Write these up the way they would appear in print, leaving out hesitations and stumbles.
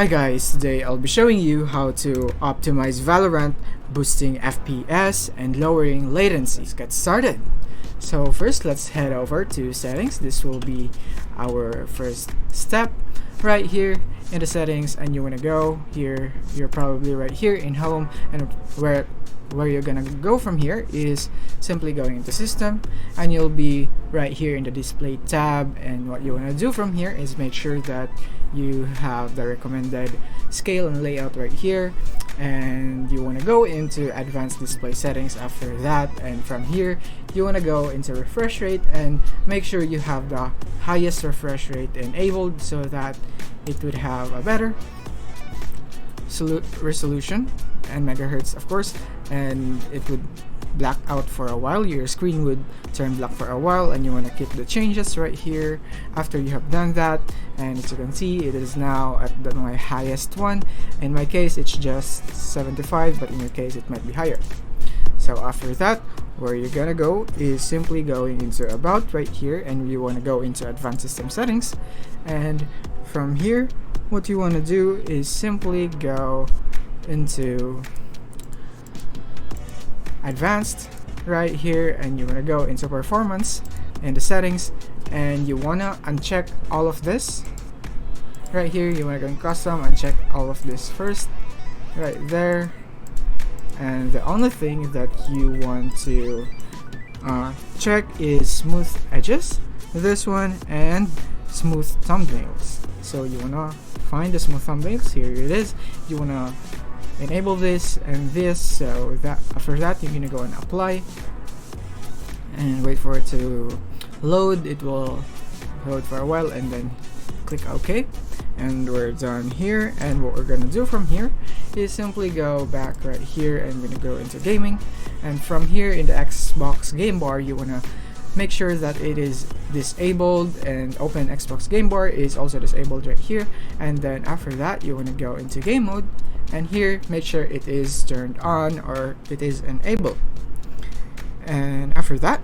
Hi guys, today I'll be showing you how to optimize Valorant, boosting FPS and lowering latency. Let's get started. So first let's head over to settings. This will be our first step right here in the settings, and you want to go here. You're probably right here in home, and where you're gonna go from here is simply going into system, and you'll be right here in the display tab. And what you want to do from here is make sure that you have the recommended scale and layout right here, and you want to go into advanced display settings after that. And from here you want to go into refresh rate and make sure you have the highest refresh rate enabled so that it would have a better resolution and megahertz, of course, and it would black out for a while. Your screen would turn black for a while, and you want to keep the changes right here after you have done that. And as you can see, it is now at my highest one. In my case it's just 75, but in your case it might be higher. So after that, where you're gonna go is simply going into about right here, and you want to go into advanced system settings. And from here what you want to do is simply go into advanced right here, and you want to go into performance in the settings, and you want to uncheck all of this right here. You want to go in custom, uncheck all of this first right there, and the only thing that you want to check is smooth edges, this one, and smooth thumbnails. So you want to find the smooth thumbnails. Here it is. You want to enable this and this, so that after that you're gonna go and apply and wait for it to load. It will load for a while, and then click OK, and we're done here. And what we're gonna do from here is simply go back right here, and we're gonna go into gaming. And from here in the Xbox game bar, you wanna make sure that it is disabled, and open Xbox game bar is also disabled right here. And then after that you want to go into game mode, and here make sure it is turned on or it is enabled. And after that,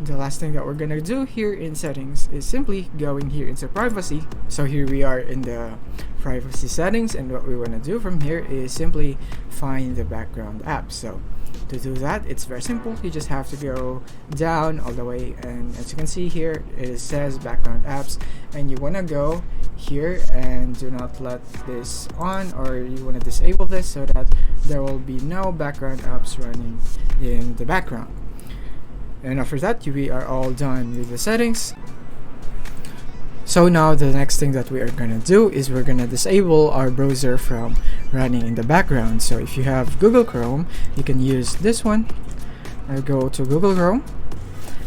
the last thing that we're gonna do here in settings is simply going here into privacy. So here we are in the privacy settings, and what we want to do from here is simply find the background app. So to do that, it's very simple. You just have to go down all the way, and as you can see here it says background apps, and you want to go here and do not let this on, or you want to disable this so that there will be no background apps running in the background. And after that, we are all done with the settings. So now the next thing that we are gonna do is we're gonna disable our browser from running in the background. So if you have Google Chrome, you can use this one. I'll go to Google Chrome,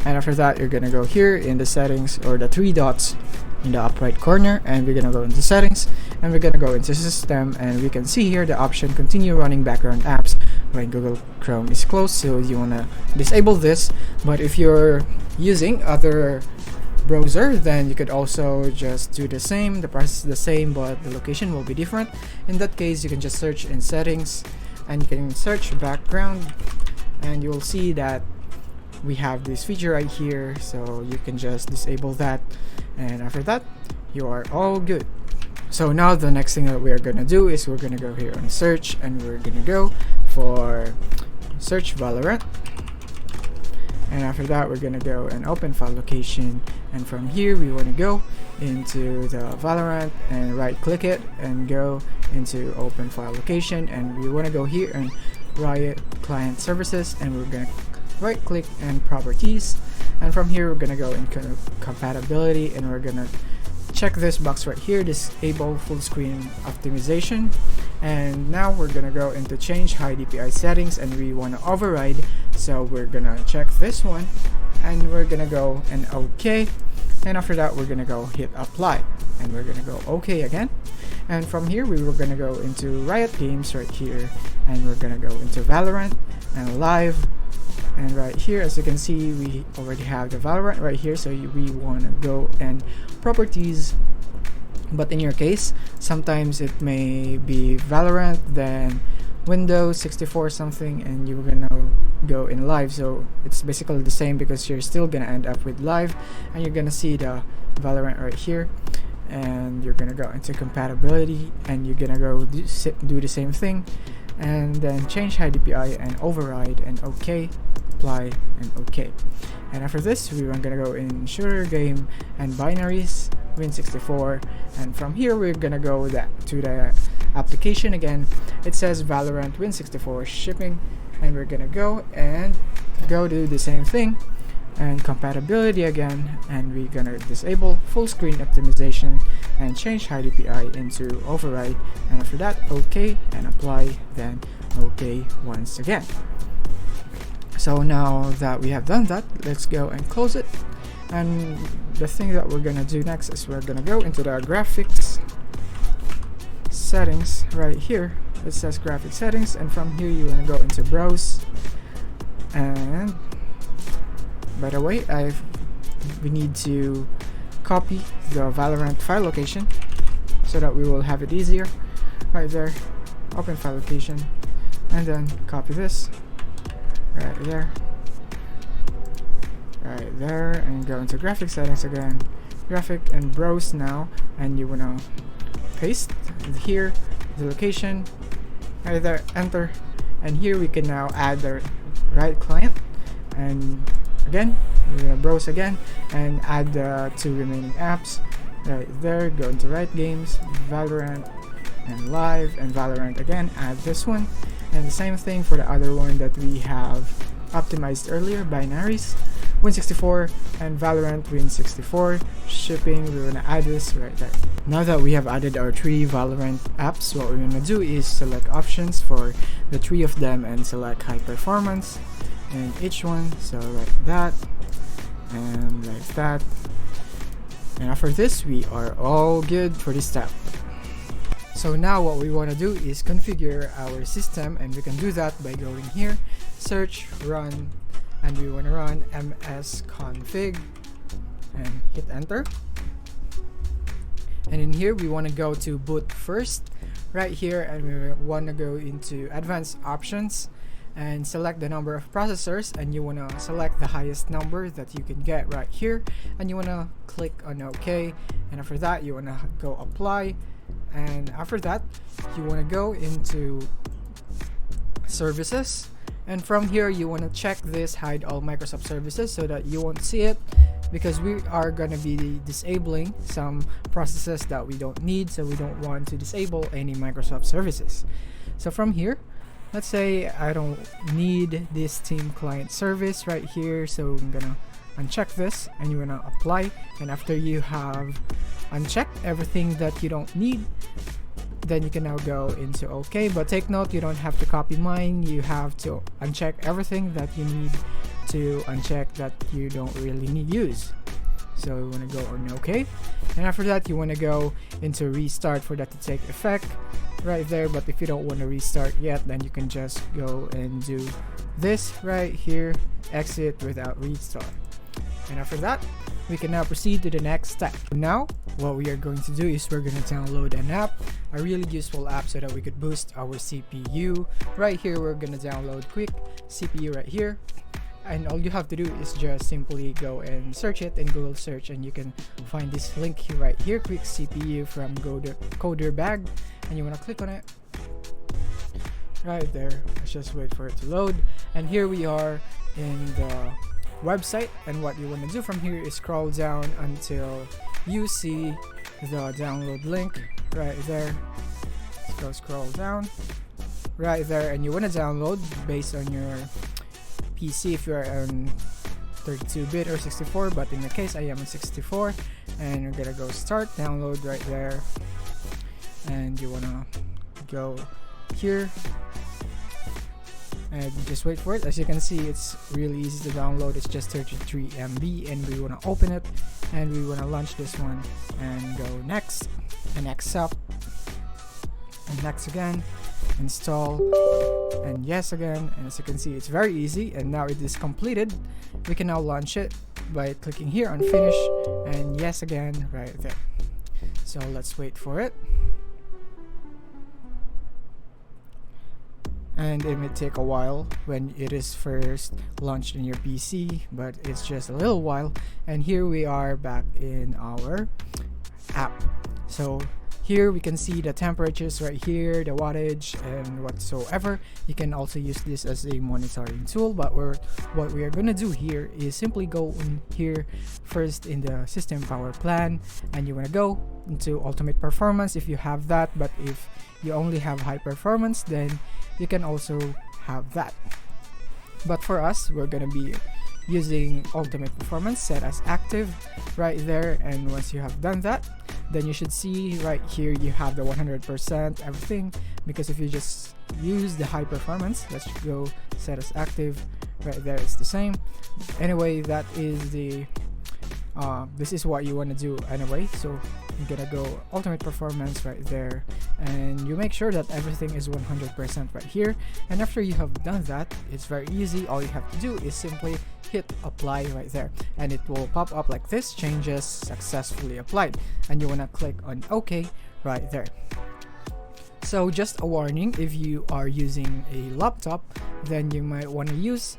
and after that you're gonna go here in the settings, or the three dots in the up right corner, and we're gonna go into settings, and we're gonna go into system, and we can see here the option continue running background apps when Google Chrome is closed. So you wanna disable this, but if you're using other browser, then you could also just do the same. The process is the same, but the location will be different. In that case, you can just search in settings, and you can search background, and you'll see that we have this feature right here, so you can just disable that, and after that you are all good. So now the next thing that we are gonna do is we're gonna go here on search, and we're gonna go for search Valorant. And after that we're gonna go and open file location, and from here we want to go into the Valorant and right click it and go into open file location, and we want to go here and Riot client services, and we're gonna right click and properties, and from here we're gonna go in compatibility, and we're gonna check this box right here, disable full screen optimization. And now we're gonna go into change high DPI settings, and we want to override, so we're gonna check this one, and we're gonna go and OK, and after that we're gonna go hit apply, and we're gonna go OK again. And from here we were gonna go into Riot Games right here, and we're gonna go into Valorant and live. And right here, as you can see, we already have the Valorant right here, so we want to go and properties. But in your case, sometimes it may be Valorant, then Windows 64 something, and you're gonna go in live. So it's basically the same, because you're still gonna end up with live, and you're gonna see the Valorant right here. and you're gonna go into compatibility, and you're gonna go do the same thing, and then change high DPI and override and OK, apply and OK. And after this, we're gonna go in shooter game and binaries, Win64, and from here we're gonna go to the application again. It says VALORANT Win64 shipping, and we're gonna go do the same thing and compatibility again, and we're gonna disable full screen optimization and change high DPI into override, and after that OK and apply, then OK once again. So now that we have done that, let's go and close it. And the thing that we're gonna do next is we're gonna go into the graphics settings right here. It says graphic settings, and from here you wanna go into browse. And by the way, we need to copy the VALORANT file location so that we will have it easier. Right there, open file location, and then copy this right there, and go into graphic settings again, graphic, and browse now, and you wanna paste here the location right there, enter, and here we can now add the right client, and again we're gonna browse again and add the 2 remaining apps right there. Go into right games, VALORANT, and live, and VALORANT again, add this one, and the same thing for the other one that we have optimized earlier, binaries, Win64, and VALORANT Win64 shipping. We're gonna add this right there. Now that we have added our 3 VALORANT apps, what we're gonna do is select options for the 3 of them and select high performance in each one, so like that and like that. And after this, we are all good for this step. So now what we want to do is configure our system, and we can do that by going here, search, run, and we want to run msconfig and hit enter. And in here we want to go to boot first right here, and we want to go into advanced options and select the number of processors, and you want to select the highest number that you can get right here, and you want to click on OK, and after that you want to go apply, and after that you want to go into services, and from here you want to check this hide all Microsoft services so that you won't see it, because we are going to be disabling some processes that we don't need, so we don't want to disable any Microsoft services. So from here, let's say I don't need this team client service right here, so I'm gonna uncheck this, and you wanna apply, and after you have unchecked everything that you don't need, then you can now go into OK. But take note, you don't have to copy mine, you have to uncheck everything that you need to uncheck that you don't really need use. So you want to go on OK, and after that you want to go into restart for that to take effect right there. But if you don't want to restart yet, then you can just go and do this right here, exit without restart, and after that we can now proceed to the next step. Now what we are going to do is we're going to download an app, a really useful app, so that we could boost our CPU. Right here we're going to download quick CPU right here, and all you have to do is just simply go and search it in Google search, and you can find this link here right here, quick CPU from Coder Bag, and you want to click on it right there. Let's just wait for it to load, and here we are in the website, and what you want to do from here is scroll down until you see the download link right there. Let's go scroll down right there, and you want to download based on your PC if you're on 32-bit or 64, but in the case I am on 64, and you're gonna go start download right there, and you wanna go here and just wait for it. As you can see, it's really easy to download. It's just 33 MB, and we want to open it, and we want to launch this one and go next, and next up, and next again, install, and yes again. And as you can see, it's very easy, and now it is completed. We can now launch it by clicking here on finish, and yes again right there. So let's wait for it. And it may take a while when it is first launched in your PC, but it's just a little while. And here we are back in our app. So here we can see the temperatures right here, the wattage and whatsoever. You can also use this as a monitoring tool, but what we are gonna do here is simply go in here first in the system power plan, and you wanna go into ultimate performance if you have that, but if you only have high performance, then you can also have that. But for us, we're gonna be using ultimate performance set as active right there, and once you have done that, then you should see right here you have the 100% everything, because if you just use the high performance, let's go set as active right there, it's the same. Anyway, that is the this is what you want to do anyway, so you're gonna go ultimate performance right there, and you make sure that everything is 100% right here. And after you have done that, it's very easy. All you have to do is simply hit apply right there, and it will pop up like this, changes successfully applied, and you want to click on OK right there. So just a warning, if you are using a laptop, then you might want to use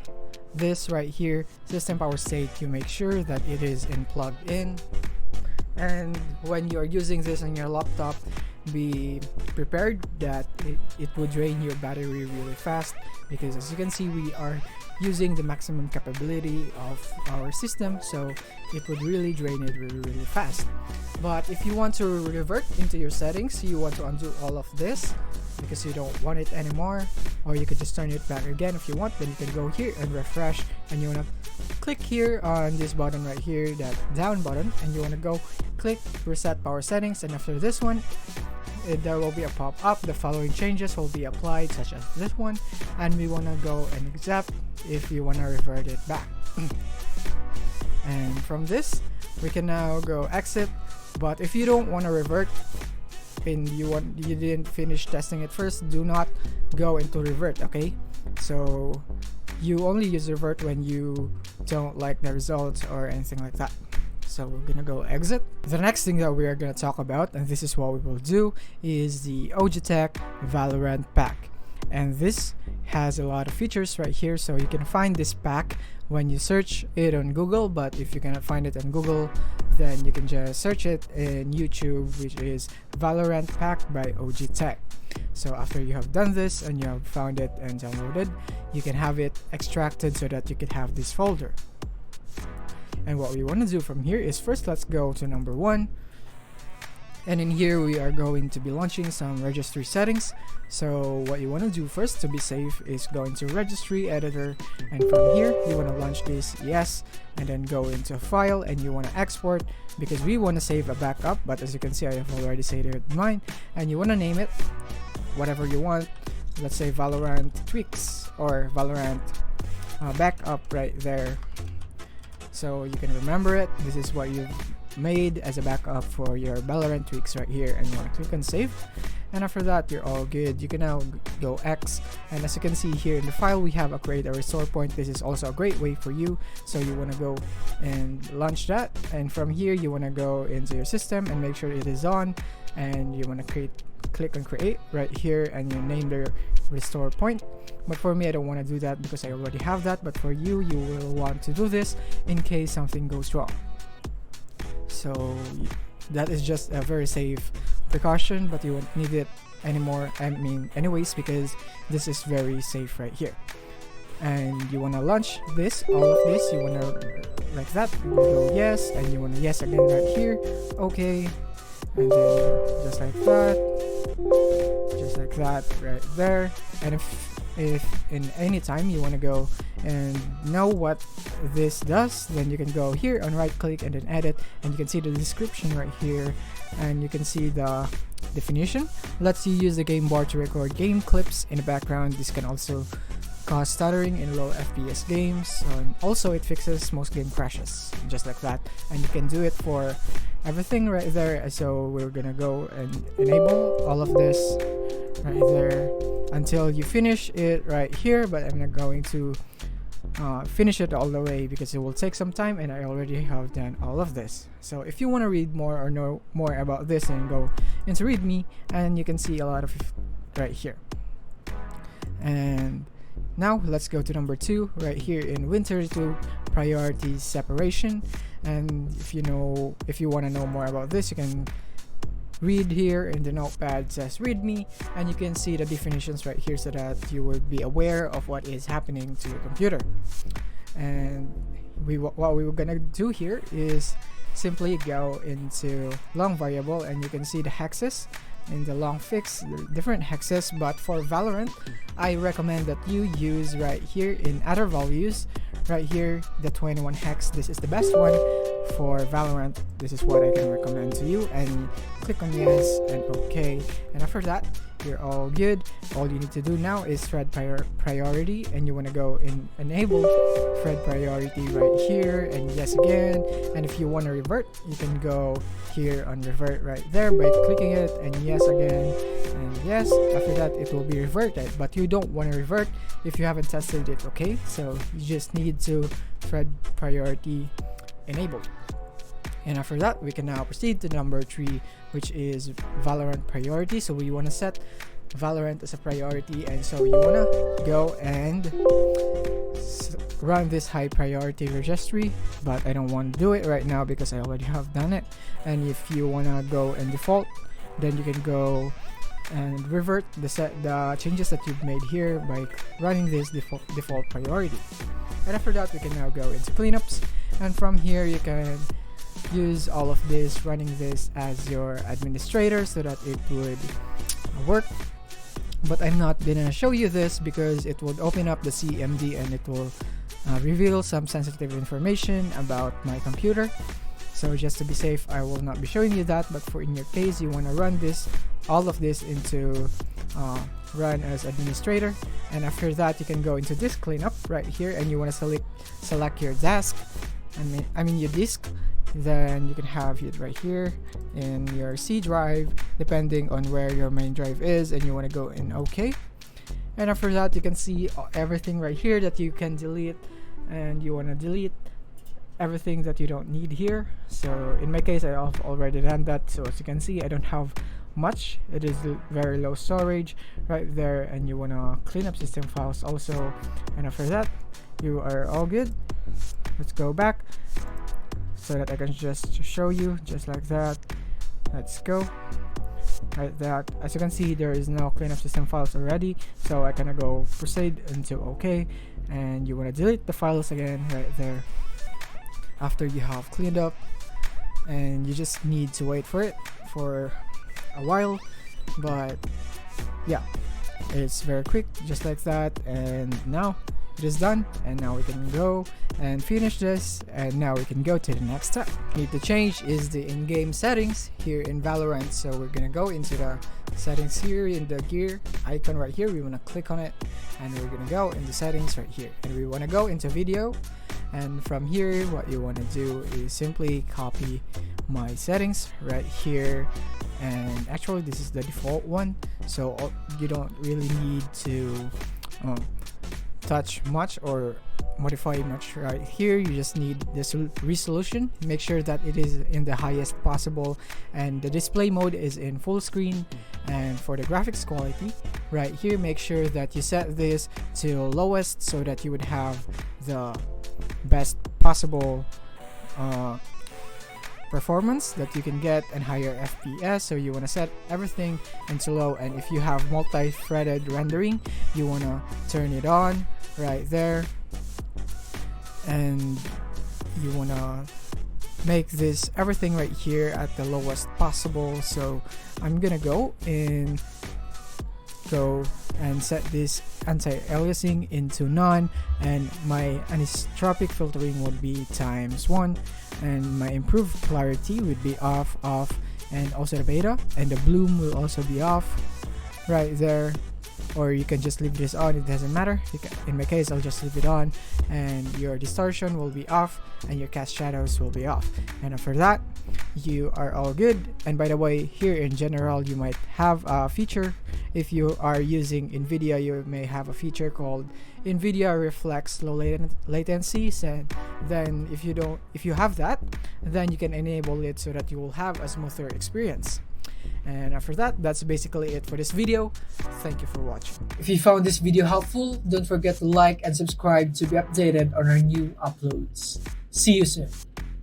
this right here, system power state. You make sure that it is plugged in, and when you're using this on your laptop, be prepared that it would drain your battery really fast, because as you can see, we are using the maximum capability of our system, so it would really drain it really fast. But if you want to revert into your settings, you want to undo all of this because you don't want it anymore, or you could just turn it back again if you want, then you can go here and refresh, and you want to click here on this button right here, that down button, and you want to go click reset power settings, and after this one, there will be a pop-up. The following changes will be applied, such as this one, and we want to go and accept if you want to revert it back. And from this, we can now go exit. But if you don't want to revert and you didn't finish testing it first, do not go into revert, okay? So you only use revert when you don't like the results or anything like that. So we're gonna go exit. The next thing that we are gonna talk about, and this is what we will do, is the OG VALORANT pack. And this has a lot of features right here, so you can find this pack when you search it on Google, but if you cannot find it on Google, then you can just search it in YouTube, which is VALORANT pack by OG. So after you have done this and you have found it and downloaded, you can have it extracted so that you can have this folder. And what we want to do from here is, first let's go to number 1, and in here we are going to be launching some registry settings. So what you want to do first to be safe is go into registry editor, and from here you want to launch this, yes, and then go into file, and you want to export, because we want to save a backup, but as you can see I have already saved it mine, and you want to name it whatever you want. Let's say VALORANT tweaks or VALORANT backup right there, so you can remember it. This is what you've made as a backup for your VALORANT tweaks right here, and you want to click on save, and after that you're all good. You can now go X, and as you can see here in the file, we have a create a restore point. This is also a great way for you, so you want to go and launch that, and from here you want to go into your system and make sure it is on, and you want to click on create right here, and you name the restore point. But for me, I don't want to do that because I already have that, but for you, you will want to do this in case something goes wrong. So that is just a very safe precaution, but you won't need it anymore, anyways, because this is very safe right here. And you want to launch this, all of this, you want to like that, you go yes, and you want to yes again right here, okay, and then just like that right there. And if in any time you want to go and know what this does, then you can go here and right click and then edit, and you can see the description right here, and you can see the definition. Lets you use the game bar to record game clips in the background. This can also cause stuttering in low FPS games, and also it fixes most game crashes, just like that. And you can do it for everything right there. So we're gonna go and enable all of this right there until you finish it right here, but I'm not going to finish it all the way because it will take some time, and I already have done all of this. So if you want to read more or know more about this, then go into readme, and you can see a lot of right here. And now let's go to number 2 right here in Win32 priority separation. And if you want to know more about this, you can read here in the notepad says readme, and you can see the definitions right here so that you would be aware of what is happening to your computer. And what we were gonna do here is simply go into long variable, and you can see the hexes in the long fix, the different hexes. But for Valorant, I recommend that you use right here in other values, right here, the 21 hex. This is the best one for Valorant. This is what I can recommend to you, and click on yes and okay, and after that you're all good. All you need to do now is thread priority, and you want to go in enable thread priority right here, and yes again. And if you want to revert, you can go here on revert right there by clicking it, and yes again, and yes. After that it will be reverted, but you don't want to revert if you haven't tested it, okay? So you just need to thread priority enabled. And after that, we can now proceed to number 3, which is Valorant priority. So we want to set Valorant as a priority, and so you want to go and run this high priority registry, but I don't want to do it right now because I already have done it. And if you want to go and default, then you can go and revert the changes that you've made here by running this default priority. And after that, we can now go into cleanups, and from here you can use all of this, running this as your administrator so that it would work. But I'm not gonna show you this because it would open up the CMD and it will reveal some sensitive information about my computer. So just to be safe, I will not be showing you that. But for in your case, you want to run this, all of this into run as administrator. And after that, you can go into this cleanup right here, and you want to select your disk. I mean your disk. Then you can have it right here in your C drive, depending on where your main drive is, and you want to go in OK. And after that, you can see everything right here that you can delete, and you want to delete everything that you don't need here. So in my case, I have already done that. So as you can see, I don't have much. It is very low storage right there, and you want to clean up system files also. And after that, you are all good. Let's go back so that I can just show you, just like that. Let's go. Right, that as you can see, there is no cleanup system files already, so I can go proceed into OK. And you want to delete the files again right there after you have cleaned up, and you just need to wait for it for a while. But yeah, it's very quick, just like that. And now it is done, and now we can go and finish this, and now we can go to the next step. Need to change is the in-game settings here in Valorant. So we're gonna go into the settings here in the gear icon right here. We want to click on it, and we're gonna go into settings right here, and we want to go into video. And from here, what you want to do is simply copy my settings right here, and actually this is the default one, so you don't really need to touch much or modify much right here. You just need this resolution. Make sure that it is in the highest possible, and the display mode is in full screen. And for the graphics quality right here, make sure that you set this to lowest so that you would have the best possible performance that you can get, and higher FPS. So you want to set everything into low, and if you have multi-threaded rendering, you want to turn it on right there, and you want to make this everything right here at the lowest possible. So I'm gonna go and set this anti-aliasing into none, and my anisotropic filtering would be ×1, and my improved clarity would be off, and also the beta and the bloom will also be off right there. Or you can just leave this on, it doesn't matter. In my case, I'll just leave it on, and your distortion will be off, and your cast shadows will be off. And after that, you are all good. And by the way, here in general, you might have a feature. If you are using NVIDIA, you may have a feature called NVIDIA Reflex Low Latency. And then if you have that, then you can enable it so that you will have a smoother experience. And after that, that's basically it for this video. Thank you for watching. If you found this video helpful, don't forget to like and subscribe to be updated on our new uploads. See you soon.